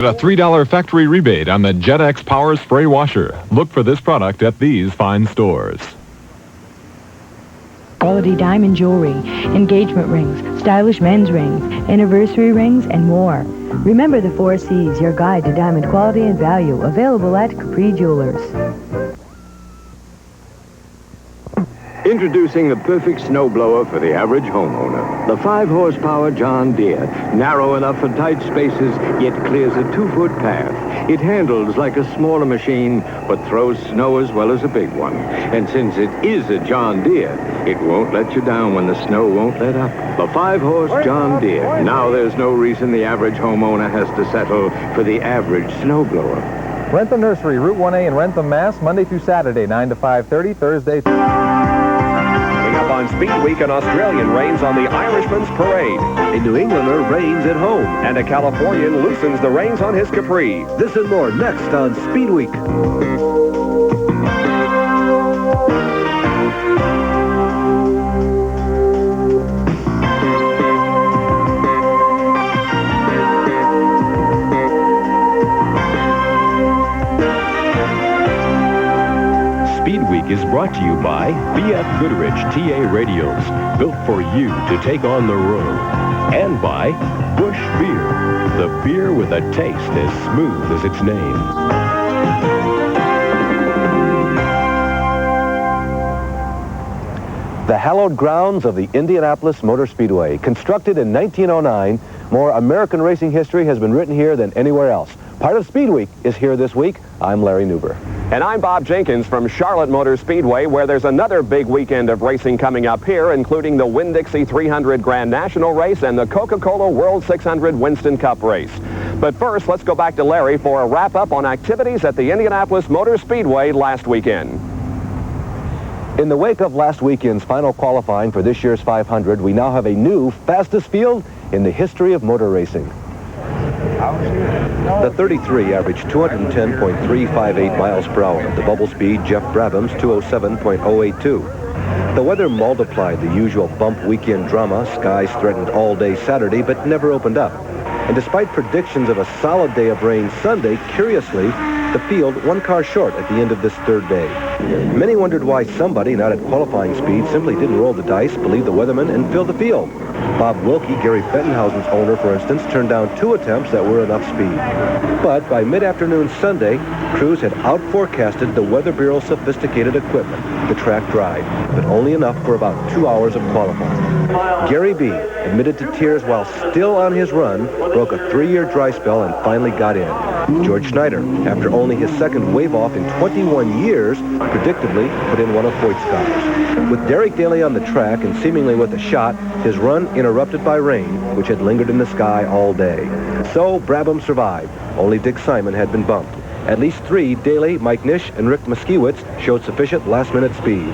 A $3 factory rebate on the JetX Power Spray Washer. Look for this product at these fine stores. Quality diamond jewelry, engagement rings, stylish men's rings, anniversary rings, and more. Remember the 4 C's, your guide to diamond quality and value. Available at Capri Jewelers. Introducing the perfect snowblower for the average homeowner. The 5-horsepower John Deere. Narrow enough for tight spaces, yet clears a 2-foot path. It handles like a smaller machine, but throws snow as well as a big one. And since it is a John Deere, it won't let you down when the snow won't let up. The 5-horse John Deere. Now there's no reason the average homeowner has to settle for the average snowblower. Rentham Nursery, Route 1A in Rentham, Mass., Monday through Saturday, 9 to 5:30, Thursday. On Speedweek, an Australian reigns on the Irishman's Parade. A New Englander reigns at home. And a Californian loosens the reins on his Capri. This and more next on Speedweek. Speedweek is brought to you by B.F. Goodrich TA Radios, built for you to take on the road. And by Busch Beer, the beer with a taste as smooth as its name. The hallowed grounds of the Indianapolis Motor Speedway. Constructed in 1909, more American racing history has been written here than anywhere else. Part of Speedweek is here this week. I'm Larry Newber. And I'm Bob Jenkins from Charlotte Motor Speedway, where there's another big weekend of racing coming up here, including the Winn-Dixie 300 Grand National Race and the Coca-Cola World 600 Winston Cup Race. But first, let's go back to Larry for a wrap-up on activities at the Indianapolis Motor Speedway last weekend. In the wake of last weekend's final qualifying for this year's 500, we now have a new fastest field in the history of motor racing. The 33 averaged 210.358 miles per hour. The bubble speed, Jeff Brabham's 207.082. The weather multiplied the usual bump weekend drama. Skies threatened all day Saturday, but never opened up. And despite predictions of a solid day of rain Sunday, curiously, the field 1 car short at the end of this third day. Many wondered why somebody not at qualifying speed simply didn't roll the dice, believe the weatherman, and fill the field. Bob Wilkie, Gary Bettenhausen's owner, for instance, turned down 2 attempts that were enough speed. But by mid-afternoon Sunday, crews had out-forecasted the Weather Bureau's sophisticated equipment. The track dried, but only enough for about 2 hours of qualifying. Gary B., admitted to tears while still on his run, broke a 3-year dry spell and finally got in. George Schneider, after only his second wave-off in 21 years, predictably put in one of Foyt's cars. With Derek Daly on the track and seemingly with a shot, his run interrupted by rain, which had lingered in the sky all day. So Brabham survived. Only Dick Simon had been bumped. At least 3, Daly, Mike Nish, and Rick Moskiewicz, showed sufficient last-minute speed.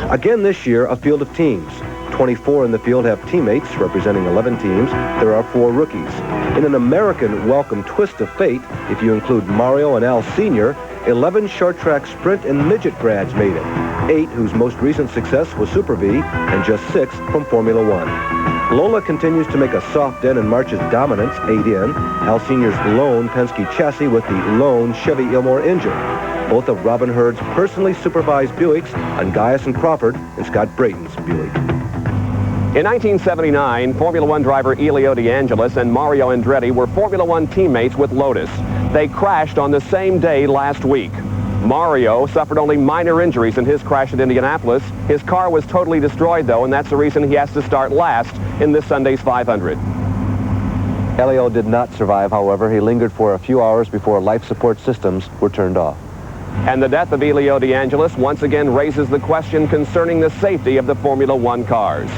Again this year, a field of teams. 24 in the field have teammates representing 11 teams. There are 4 rookies. In an American welcome twist of fate, if you include Mario and Al Sr., 11 short-track sprint and midget grads made it. 8 whose most recent success was Super V, and just 6 from Formula One. Lola continues to make a soft end and marches dominance, 8 in. Al Sr.'s lone Penske chassis with the lone Chevy Ilmore engine. Both of Robin Hurd's personally supervised Buicks on Gaius and Crawford and Scott Brayton's Buick. In 1979, Formula One driver Elio DeAngelis and Mario Andretti were Formula One teammates with Lotus. They crashed on the same day last week. Mario suffered only minor injuries in his crash at Indianapolis. His car was totally destroyed, though, and that's the reason he has to start last in this Sunday's 500. Elio did not survive, however. He lingered for a few hours before life support systems were turned off. And the death of Elio DeAngelis once again raises the question concerning the safety of the Formula One cars.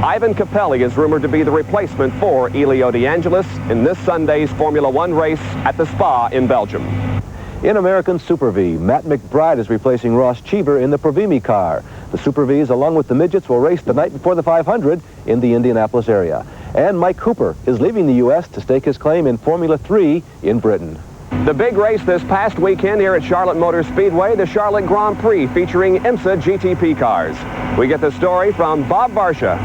Ivan Capelli is rumored to be the replacement for Elio DeAngelis in this Sunday's Formula One race at the Spa in Belgium. In American Super V, Matt McBride is replacing Ross Cheever in the Provimi car. The Super Vs, along with the midgets, will race the night before the 500 in the Indianapolis area. And Mike Cooper is leaving the U.S. to stake his claim in Formula 3 in Britain. The big race this past weekend here at Charlotte Motor Speedway, the Charlotte Grand Prix featuring IMSA GTP cars. We get the story from Bob Varsha.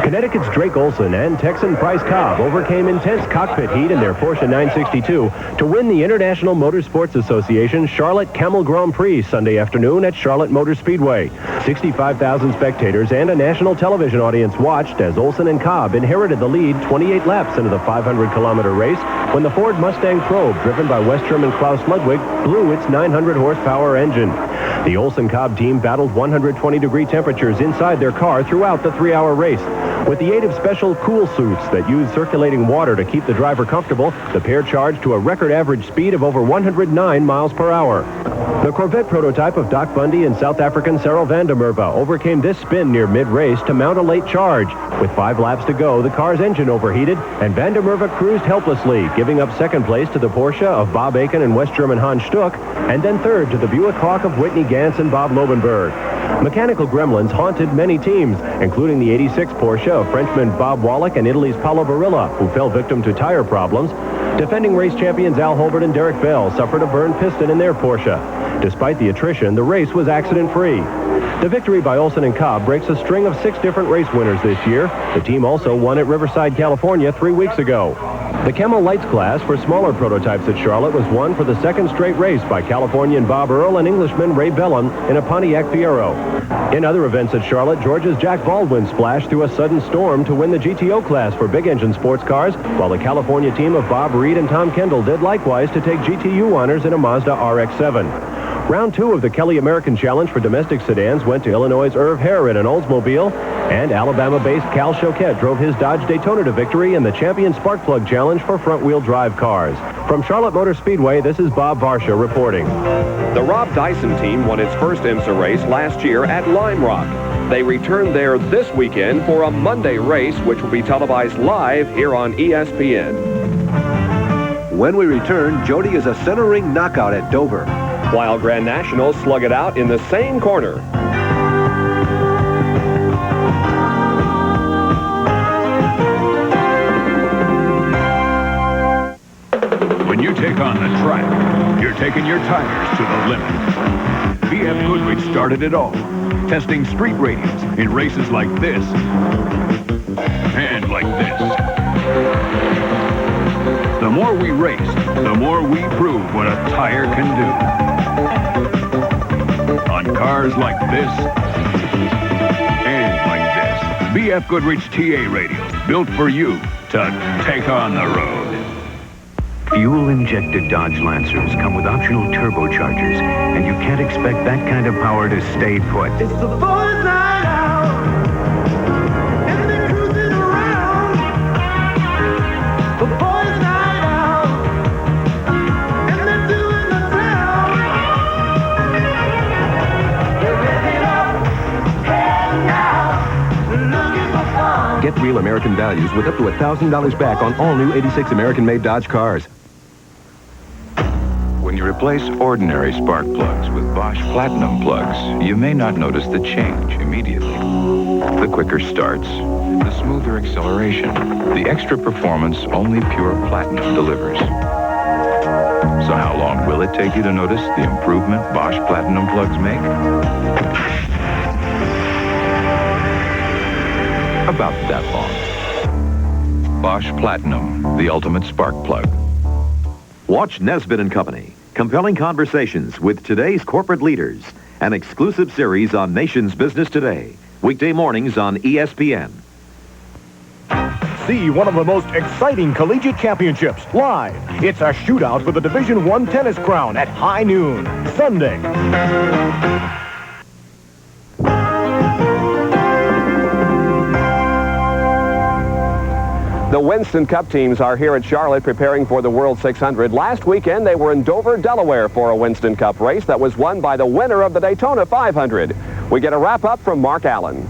Connecticut's Drake Olson and Texan Bryce Cobb overcame intense cockpit heat in their Porsche 962 to win the International Motorsports Association Charlotte Camel Grand Prix Sunday afternoon at Charlotte Motor Speedway. 65,000 spectators and a national television audience watched as Olson and Cobb inherited the lead 28 laps into the 500-kilometer race when the Ford Mustang Probe, driven by Wes Sherman Klaus Ludwig, blew its 900-horsepower engine. The Olson-Cobb team battled 120-degree temperatures inside their car throughout the 3-hour race. With the aid of special cool suits that use circulating water to keep the driver comfortable, the pair charged to a record average speed of over 109 miles per hour. The Corvette prototype of Doc Bundy and South African Cyril van der Merwe overcame this spin near mid-race to mount a late charge. With 5 laps to go, the car's engine overheated, and van der Merwe cruised helplessly, giving up second place to the Porsche of Bob Aiken and West German Hans Stuck, and then third to the Buick Hawk of Whitney Gantz and Bob Lobenberg. Mechanical gremlins haunted many teams, including the 86 Porsche of Frenchman Bob Wallach and Italy's Paolo Barilla, who fell victim to tire problems. Defending race champions Al Holbert and Derek Bell suffered a burned piston in their Porsche. Despite the attrition, the race was accident-free. The victory by Olson and Cobb breaks a string of 6 different race winners this year. The team also won at Riverside, California 3 weeks ago. The Camel Lights class for smaller prototypes at Charlotte was won for the second straight race by Californian Bob Earl and Englishman Ray Bellum in a Pontiac Fiero. In other events at Charlotte, Georgia's Jack Baldwin splashed through a sudden storm to win the GTO class for big-engine sports cars, while the California team of Bob Reed and Tom Kendall did likewise to take GTU honors in a Mazda RX-7. Round 2 of the Kelly American Challenge for domestic sedans went to Illinois' Irv Hare in an Oldsmobile, and Alabama-based Cal Choquette drove his Dodge Daytona to victory in the Champion Spark Plug Challenge for front-wheel drive cars. From Charlotte Motor Speedway, this is Bob Varsha reporting. The Rob Dyson team won its first IMSA race last year at Lime Rock. They return there this weekend for a Monday race, which will be televised live here on ESPN. When we return, Jody is a center ring knockout at Dover. While Grand National slug it out in the same corner. When you take on the track, you're taking your tires to the limit. BF Goodrich started it all, testing street radials in races like this and like this. The more we race, the more we prove what a tire can do. On cars like this and like this. BF Goodrich TA radials, built for you to take on the road. Fuel-injected Dodge Lancers come with optional turbochargers, and you can't expect that kind of power to stay put. It's the boys' night out, and they're cruising around. The boys' night out, and they're doing the round. They're revving up, heading out, looking for fun. Get real American values with up to $1,000 back on all new 86 American-made Dodge cars. When you replace ordinary spark plugs with Bosch Platinum plugs, you may not notice the change immediately. The quicker starts, the smoother acceleration, the extra performance only pure Platinum delivers. So how long will it take you to notice the improvement Bosch Platinum plugs make? About that long. Bosch Platinum, the ultimate spark plug. Watch Nesbitt & Company. Compelling conversations with today's corporate leaders. An exclusive series on Nation's Business Today. Weekday mornings on ESPN. See one of the most exciting collegiate championships live. It's a shootout for the Division I tennis crown at high noon, Sunday. The Winston Cup teams are here at Charlotte preparing for the World 600. Last weekend, they were in Dover, Delaware for a Winston Cup race that was won by the winner of the Daytona 500. We get a wrap-up from Mark Allen.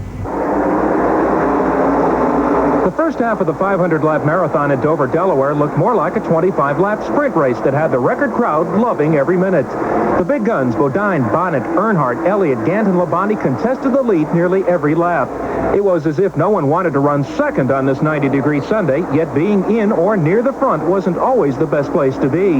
The first half of the 500-lap marathon at Dover, Delaware looked more like a 25-lap sprint race that had the record crowd loving every minute. The big guns, Bodine, Bonnet, Earnhardt, Elliott, Gant, and Labonte contested the lead nearly every lap. It was as if no one wanted to run second on this 90-degree Sunday, yet being in or near the front wasn't always the best place to be.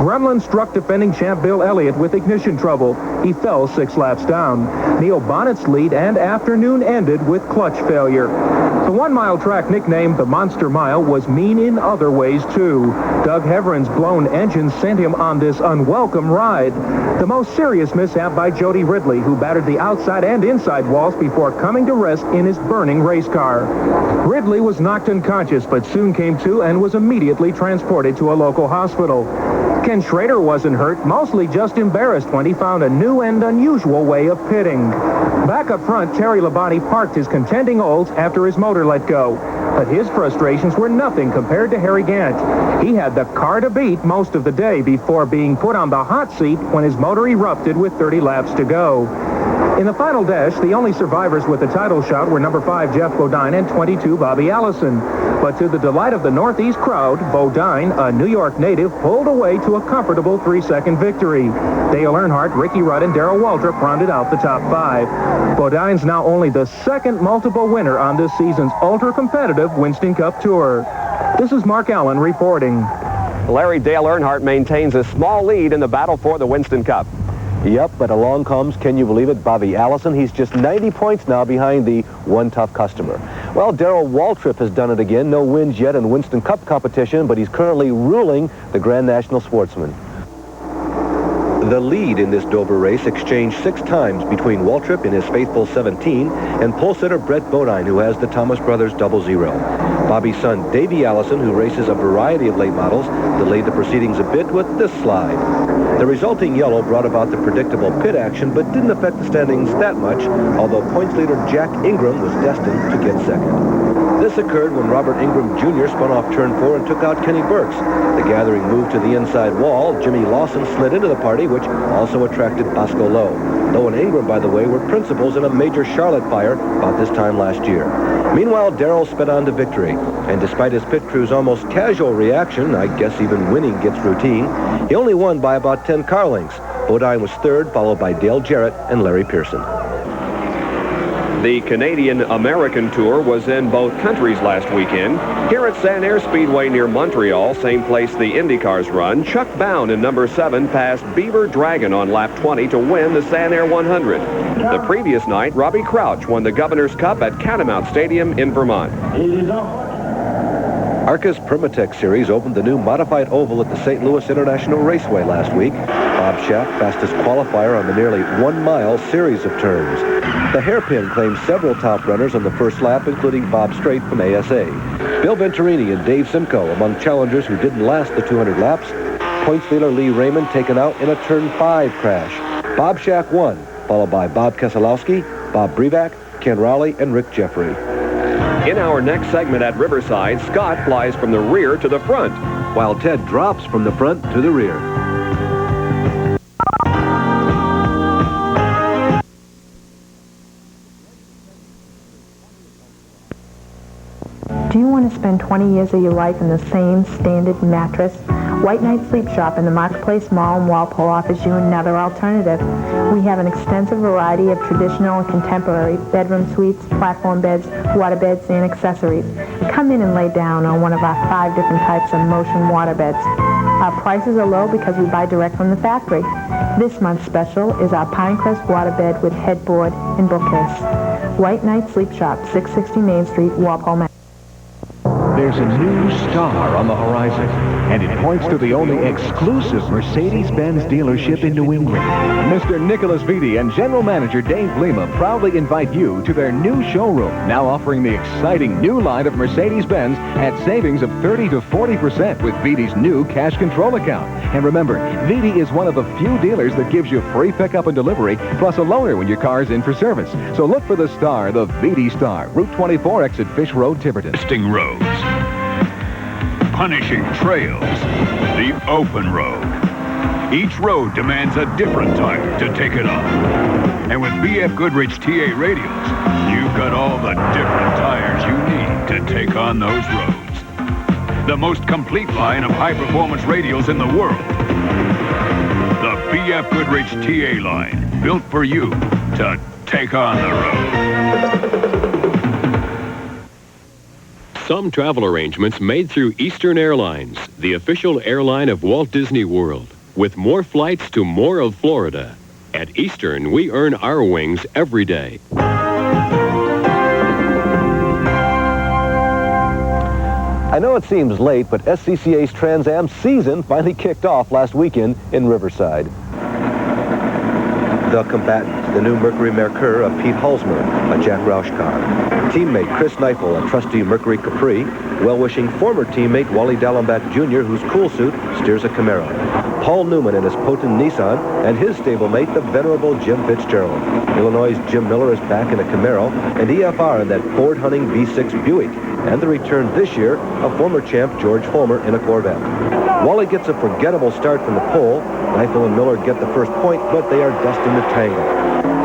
Gremlin struck defending champ Bill Elliott with ignition trouble. He fell 6 laps down. Neil Bonnet's lead and afternoon ended with clutch failure. The 1-mile track nicknamed the Monster Mile was mean in other ways, too. Doug Heveron's blown engine sent him on this unwelcome ride. The most serious mishap by Jody Ridley, who battered the outside and inside walls before coming to rest in his burning race car. Ridley was knocked unconscious, but soon came to and was immediately transported to a local hospital. Ken Schrader wasn't hurt, mostly just embarrassed when he found a new and unusual way of pitting. Back up front, Terry Labonte parked his contending Olds after his motor let go. But his frustrations were nothing compared to Harry Gant. He had the car to beat most of the day before being put on the hot seat when his motor erupted with 30 laps to go. In the final dash, the only survivors with a title shot were number 5, Jeff Bodine, and 22, Bobby Allison. But to the delight of the Northeast crowd, Bodine, a New York native, pulled away to a comfortable 3-second victory. Dale Earnhardt, Ricky Rudd, and Darrell Waltrip rounded out the top 5. Bodine's now only the second multiple winner on this season's ultra-competitive Winston Cup Tour. This is Mark Allen reporting. Larry, Dale Earnhardt maintains a small lead in the battle for the Winston Cup. Yep, but along comes, can you believe it, Bobby Allison. He's just 90 points now behind the one tough customer. Well, Darrell Waltrip has done it again. No wins yet in Winston Cup competition, but he's currently ruling the Grand National Sportsman. The lead in this Dover race exchanged 6 times between Waltrip in his faithful 17 and pole sitter Brett Bodine, who has the Thomas Brothers 00. Bobby's son, Davey Allison, who races a variety of late models, delayed the proceedings a bit with this slide. The resulting yellow brought about the predictable pit action, but didn't affect the standings that much, although points leader Jack Ingram was destined to get second. This occurred when Robert Ingram Jr. spun off turn 4 and took out Kenny Burks. The gathering moved to the inside wall. Jimmy Lawson slid into the party, which also attracted Bosco Lowe. Lowe and Ingram, by the way, were principals in a major Charlotte fire about this time last year. Meanwhile, Darrell sped on to victory, and despite his pit crew's almost casual reaction, I guess even winning gets routine, he only won by about 10 car lengths. Bodine was third, followed by Dale Jarrett and Larry Pearson. The Canadian-American Tour was in both countries last weekend. Here at Sanair Speedway near Montreal, same place the Indy cars run, Chuck Bound in number 7 passed Beaver Dragon on lap 20 to win the Sanair 100. The previous night, Robbie Crouch won the Governor's Cup at Catamount Stadium in Vermont. ARCA's Permatech Series opened the new modified oval at the St. Louis International Raceway last week. Bob Schaff, fastest qualifier on the nearly 1-mile series of turns. The hairpin claimed several top runners on the first lap, including Bob Strait from ASA. Bill Venturini and Dave Simcoe among challengers who didn't last the 200 laps. Points leader Lee Raymond taken out in a turn 5 crash. Bob Schaff won, followed by Bob Keselowski, Bob Brevac, Ken Rowley, and Rick Jeffrey. In our next segment at Riverside, Scott flies from the rear to the front, while Ted drops from the front to the rear. Do you want to spend 20 years of your life in the same standard mattress? White Knight Sleep Shop in the Marketplace Mall in Walpole offers you another alternative. We have an extensive variety of traditional and contemporary bedroom suites, platform beds, water beds, and accessories. Come in and lay down on one of our 5 different types of motion water beds. Our prices are low because we buy direct from the factory. This month's special is our Pinecrest water bed with headboard and bookcase. White Knight Sleep Shop, 660 Main Street, Walpole, Mass. There's a new star on the horizon, and it points to the only exclusive Mercedes-Benz dealership in New England. Mr. Nicholas Vitti and General Manager Dave Lima proudly invite you to their new showroom, now offering the exciting new line of Mercedes-Benz at savings of 30 to 40% with Vitti's new cash control account. And remember, Vitti is one of the few dealers that gives you free pickup and delivery, plus a loaner when your car's in for service. So look for the star, the Vitti Star, Route 24, exit Fish Road, Tiverton. Testing roads. Punishing trails, the open road. Each road demands a different tire to take it on. And with BF Goodrich TA radials, you've got all the different tires you need to take on those roads. The most complete line of high-performance radials in the world. The BF Goodrich TA line, built for you to take on the road. Some travel arrangements made through Eastern Airlines, the official airline of Walt Disney World, with more flights to more of Florida. At Eastern, we earn our wings every day. I know it seems late, but SCCA's Trans Am season finally kicked off last weekend in Riverside. The combatant, the new Mercury Mercure of Pete Halsmer, a Jack Roush car. Teammate Chris Neifel, a trusty Mercury Capri. Well-wishing former teammate Wally Dallenbach Jr., whose cool suit steers a Camaro. Paul Newman in his potent Nissan, and his stablemate, the venerable Jim Fitzgerald. Illinois' Jim Miller is back in a Camaro, and EFR in that Ford-hunting V6 Buick. And the return this year of former champ George Fulmer in a Corvette. Wally gets a forgettable start from the pole. Neifel and Miller get the first point, but they are destined to tangle.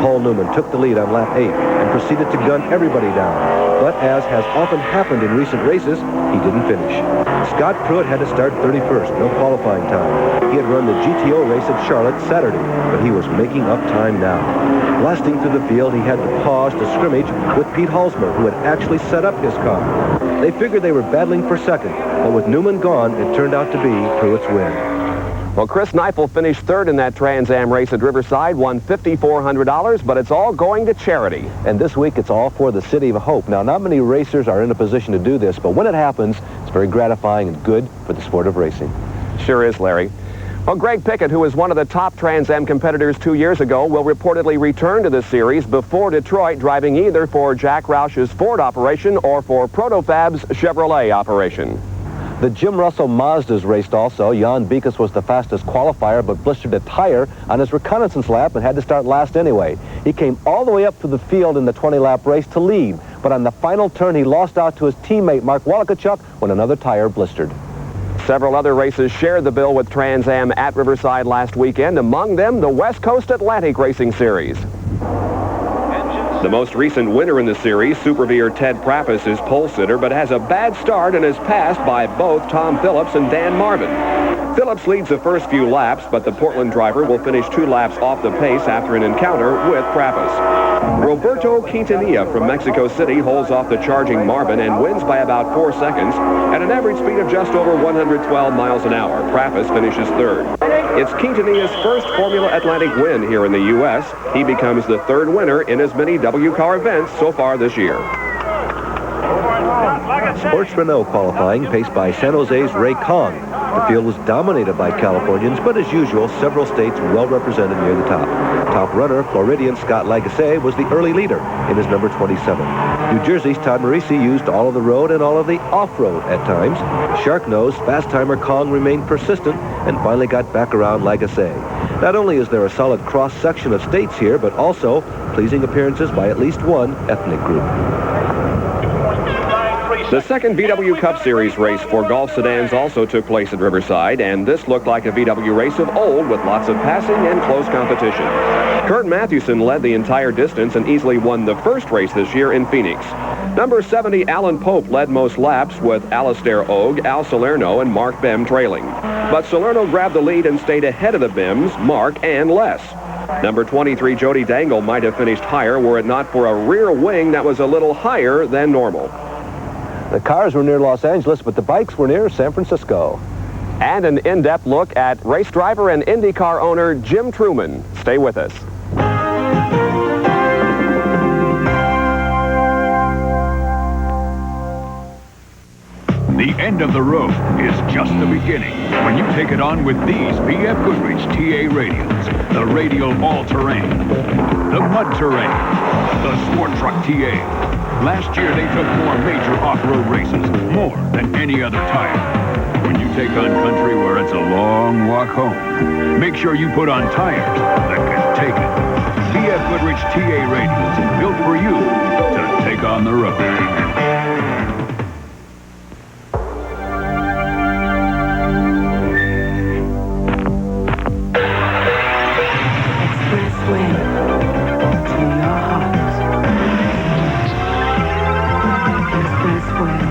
Paul Newman took the lead on lap 8 and proceeded to gun everybody down. But as has often happened in recent races, he didn't finish. Scott Pruitt had to start 31st, no qualifying time. He had run the GTO race at Charlotte Saturday, but he was making up time now. Blasting through the field, he had to pause to scrimmage with Pete Halsmer, who had actually set up his car. They figured they were battling for second, but with Newman gone, it turned out to be Pruitt's win. Well, Chris Neifel finished third in that Trans Am race at Riverside, won $5,400, but it's all going to charity. And this week, it's all for the City of Hope. Now, not many racers are in a position to do this, but when it happens, it's very gratifying and good for the sport of racing. Sure is, Larry. Well, Greg Pickett, who was one of the top Trans Am competitors 2 years ago, will reportedly return to the series before Detroit, driving either for Jack Roush's Ford operation or for Protofab's Chevrolet operation. The Jim Russell Mazdas raced also. Jan Beekes was the fastest qualifier, but blistered a tire on his reconnaissance lap and had to start last anyway. He came all the way up to the field in the 20-lap race to lead, but on the final turn, he lost out to his teammate Mark Walikachuk when another tire blistered. Several other races shared the bill with Trans Am at Riverside last weekend, among them the West Coast Atlantic Racing Series. The most recent winner in the series, Superveer Ted Prappus, is pole sitter, but has a bad start and is passed by both Tom Phillips and Dan Marvin. Phillips leads the first few laps, but the Portland driver will finish 2 laps off the pace after an encounter with Prappus. Roberto Quintanilla from Mexico City holds off the charging Marvin and wins by about 4 seconds at an average speed of just over 112 miles an hour. Prappus finishes third. It's Quintanilla's first Formula Atlantic win here in the U.S. He becomes the third winner in as many W-Car events so far this year. Sports Renault qualifying, paced by San Jose's Ray Kong. The field was dominated by Californians, but as usual, several states well represented near the top. Top runner, Floridian Scott Lagasse, was the early leader in his number 27. New Jersey's Todd Marisi used all of the road and all of the off-road at times. Shark-nosed fast-timer Kong remained persistent and finally got back around Lagasse. Not only is there a solid cross-section of states here, but also pleasing appearances by at least one ethnic group. The second VW Cup Series race for golf sedans also took place at Riverside, and this looked like a VW race of old with lots of passing and close competition. Kurt Mathewson led the entire distance and easily won the first race this year in Phoenix. Number 70, Alan Pope, led most laps with Alistair Ogue, Al Salerno, and Mark Bem trailing. But Salerno grabbed the lead and stayed ahead of the Bems, Mark, and Les. Number 23, Jody Dangle, might have finished higher were it not for a rear wing that was a little higher than normal. The cars were near Los Angeles, but the bikes were near San Francisco. And an in-depth look at race driver and IndyCar owner Jim Trueman. Stay with us. The end of the road is just the beginning when you take it on with these BF Goodrich TA radials. The radial all-terrain, the mud terrain, the sport truck TA. Last year, they took more major off-road races, more than any other tire. When you take on country where it's a long walk home, make sure you put on tires that can take it. BF Goodrich TA radials, built for you to take on the road. Expressway to your heart. Expressway.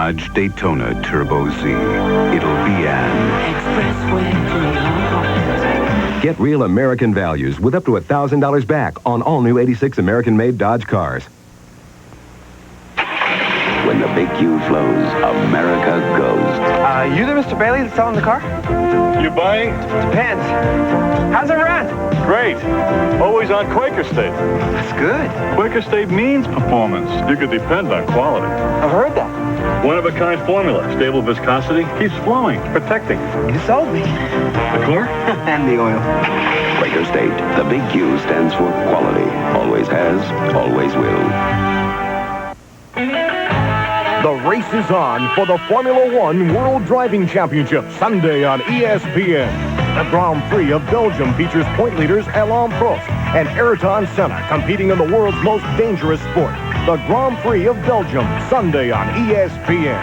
Dodge Daytona Turbo Z. It'll be an expressway to your heart. Get real American values with up to $1,000 back on all new 86 American-made Dodge cars. When the big Q flows, America goes. You the Mr. Bailey that's selling the car? You buying? Depends. How's it run? Great. Always on Quaker State. That's good. Quaker State means performance. You can depend on quality. I've heard that. One-of-a-kind formula. Stable viscosity. Keeps flowing. Protecting. You sold me. The car? And the oil. Quaker State. The big Q stands for quality. Always has, always will. The race is on for the Formula One World Driving Championship Sunday on ESPN. The Grand Prix of Belgium features point leaders Alain Prost and Ayrton Senna competing in the world's most dangerous sport. The Grand Prix of Belgium, Sunday on ESPN.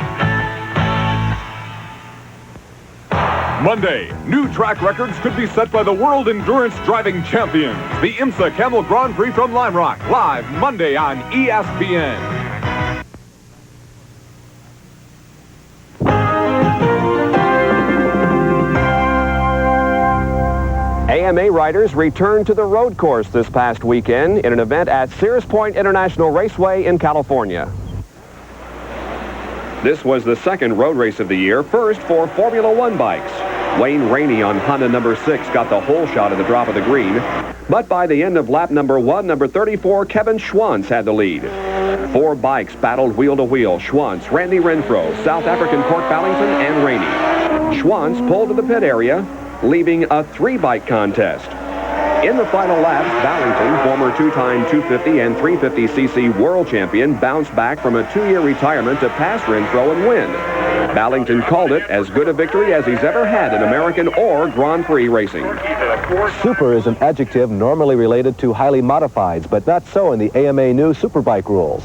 Monday, new track records could be set by the World Endurance Driving Champions. The IMSA Camel Grand Prix from Lime Rock, live Monday on ESPN. AMA riders returned to the road course this past weekend in an event at Sears Point International Raceway in California. This was the second road race of the year, first for Formula One bikes. Wayne Rainey on Honda number 6 got the whole shot at the drop of the green, but by the end of lap number 1, number 34, Kevin Schwantz had the lead. 4 bikes battled wheel to wheel: Schwantz, Randy Renfro, South African Court Ballington, and Rainey. Schwantz pulled to the pit area, leaving a 3-bike contest. In the final laps, Ballington, former 2-time 250 and 350cc world champion, bounced back from a 2-year retirement to pass Renfro and win. Ballington called it as good a victory as he's ever had in American or Grand Prix racing. Super is an adjective normally related to highly modifieds, but not so in the AMA new Superbike rules.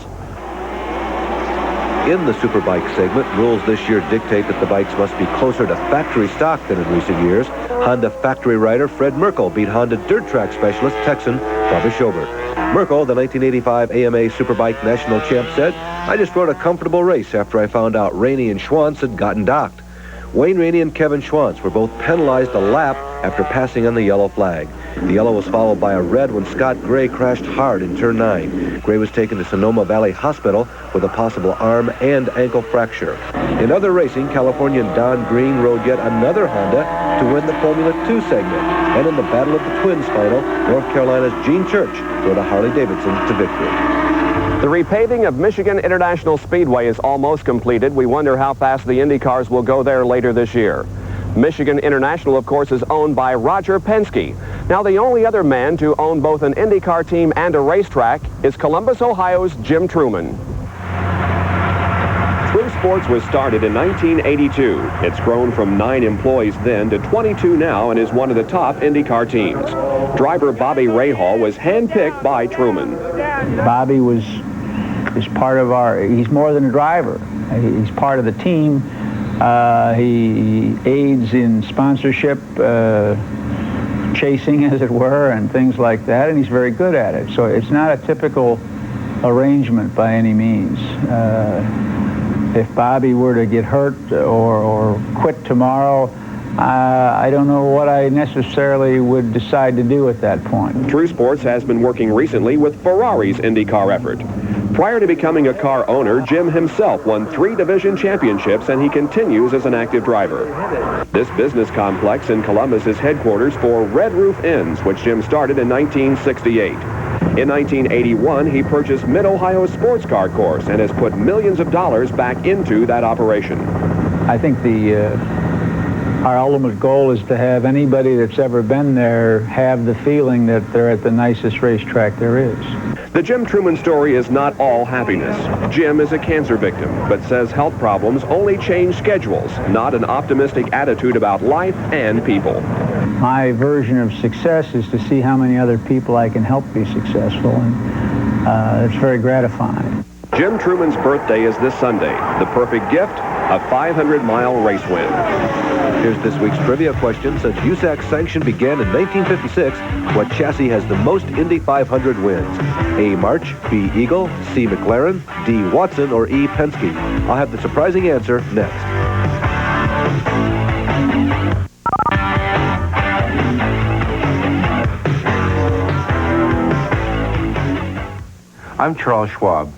In the Superbike segment, rules this year dictate that the bikes must be closer to factory stock than in recent years. Honda factory rider Fred Merkel beat Honda dirt track specialist Texan Bubba Schobert. Merkel, the 1985 AMA Superbike national champ, said, "I just rode a comfortable race after I found out Rainey and Schwantz had gotten docked." Wayne Rainey and Kevin Schwantz were both penalized a lap after passing on the yellow flag. The yellow was followed by a red when Scott Gray crashed hard in turn 9. Gray was taken to Sonoma Valley Hospital with a possible arm and ankle fracture. In other racing, Californian Don Green rode yet another Honda to win the Formula 2 segment. And in the Battle of the Twins final, North Carolina's Gene Church rode a Harley-Davidson to victory. The repaving of Michigan International Speedway is almost completed. We wonder how fast the Indy cars will go there later this year. Michigan International, of course, is owned by Roger Penske. Now, the only other man to own both an IndyCar team and a racetrack is Columbus, Ohio's Jim Trueman. True Sports was started in 1982. It's grown from 9 employees then to 22 now and is one of the top IndyCar teams. Driver Bobby Rahal was handpicked by Trueman. Bobby is part of he's more than a driver. He's part of the team. He aids in sponsorship, chasing, as it were, and things like that, and he's very good at it. So it's not a typical arrangement by any means. If Bobby were to get hurt or quit tomorrow, I don't know what I necessarily would decide to do at that point. True Sports has been working recently with Ferrari's IndyCar effort. Prior to becoming a car owner, Jim himself won 3 division championships, and he continues as an active driver. This business complex in Columbus is headquarters for Red Roof Inns, which Jim started in 1968. In 1981, he purchased Mid-Ohio Sports Car Course and has put millions of dollars back into that operation. I think our ultimate goal is to have anybody that's ever been there have the feeling that they're at the nicest racetrack there is. The Jim Trueman story is not all happiness. Jim is a cancer victim, but says health problems only change schedules, not an optimistic attitude about life and people. My version of success is to see how many other people I can help be successful, and it's very gratifying. Jim Truman's birthday is this Sunday. The perfect gift, a 500-mile race win. Here's this week's trivia question. Since USAC sanction began in 1956, what chassis has the most Indy 500 wins? A. March, B. Eagle, C. McLaren, D. Watson, or E. Penske? I'll have the surprising answer next. I'm Charles Schwab.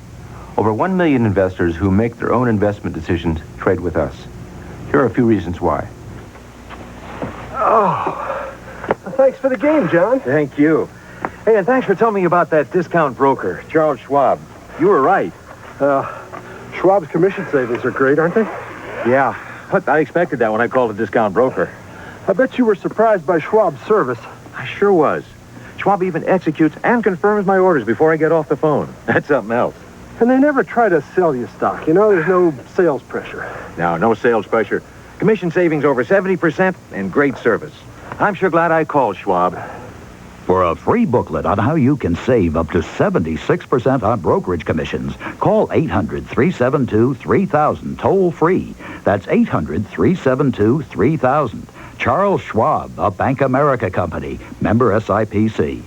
Over 1 million investors who make their own investment decisions trade with us. Here are a few reasons why. Oh, thanks for the game, John. Thank you. Hey, and thanks for telling me about that discount broker, Charles Schwab. You were right. Schwab's commission savings are great, aren't they? Yeah, but I expected that when I called a discount broker. I bet you were surprised by Schwab's service. I sure was. Schwab even executes and confirms my orders before I get off the phone. That's something else. And they never try to sell you stock. You know, there's no sales pressure. No sales pressure. Commission savings over 70% and great service. I'm sure glad I called Schwab. For a free booklet on how you can save up to 76% on brokerage commissions, call 800-372-3000 toll free. That's 800-372-3000. Charles Schwab, a Bank America company, member SIPC.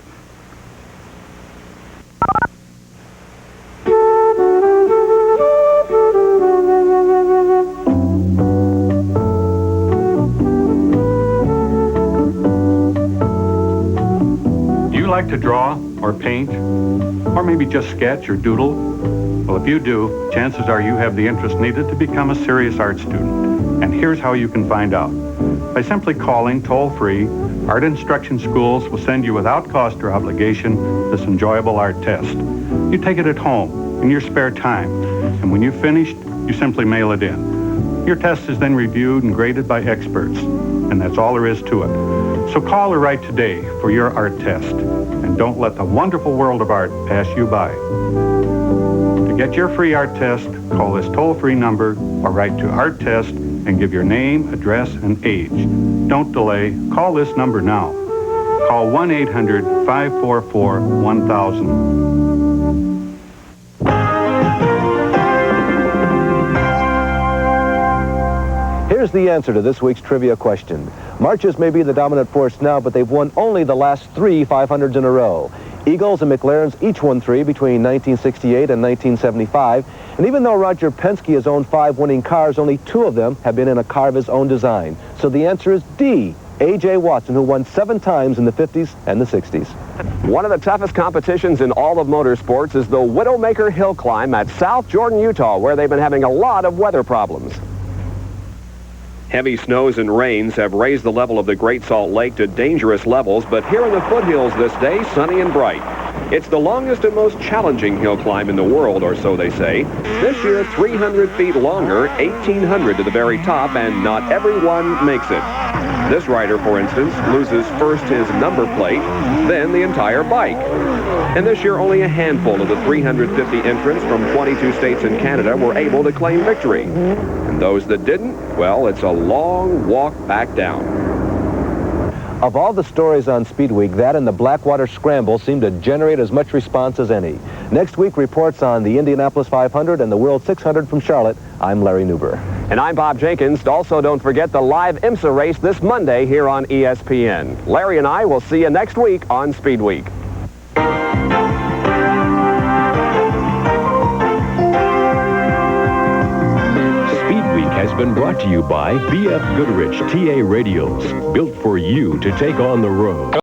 Like to draw or paint or maybe just sketch or doodle? Well, if you do, chances are you have the interest needed to become a serious art student. And here's how you can find out. By simply calling toll-free, Art Instruction Schools will send you without cost or obligation this enjoyable art test. You take it at home in your spare time, and when you've finished, you simply mail it in. Your test is then reviewed and graded by experts, and that's all there is to it. So call or write today for your art test. And don't let the wonderful world of art pass you by. To get your free art test, call this toll-free number or write to Art Test and give your name, address, and age. Don't delay. Call this number now. Call 1-800-544-1000. Here's the answer to this week's trivia question. Marches may be the dominant force now, but they've won only the last 3 500s in a row. Eagles and McLarens each won 3 between 1968 and 1975. And even though Roger Penske has owned 5 winning cars, only 2 of them have been in a car of his own design. So the answer is D, A.J. Watson, who won 7 times in the 50s and the 60s. One of the toughest competitions in all of motorsports is the Widowmaker Hill Climb at South Jordan, Utah, where they've been having a lot of weather problems. Heavy snows and rains have raised the level of the Great Salt Lake to dangerous levels, but here in the foothills this day, sunny and bright. It's the longest and most challenging hill climb in the world, or so they say. This year, 300 feet longer, 1,800 to the very top, and not everyone makes it. This rider, for instance, loses first his number plate, then the entire bike. And this year, only a handful of the 350 entrants from 22 states in Canada were able to claim victory. And those that didn't, well, it's a long walk back down. Of all the stories on Speedweek, that and the Blackwater Scramble seem to generate as much response as any. Next week, reports on the Indianapolis 500 and the World 600 from Charlotte. I'm Larry Newber. And I'm Bob Jenkins. Also, don't forget the live IMSA race this Monday here on ESPN. Larry and I will see you next week on Speedweek. Has been brought to you by B.F. Goodrich TA Radials, built for you to take on the road.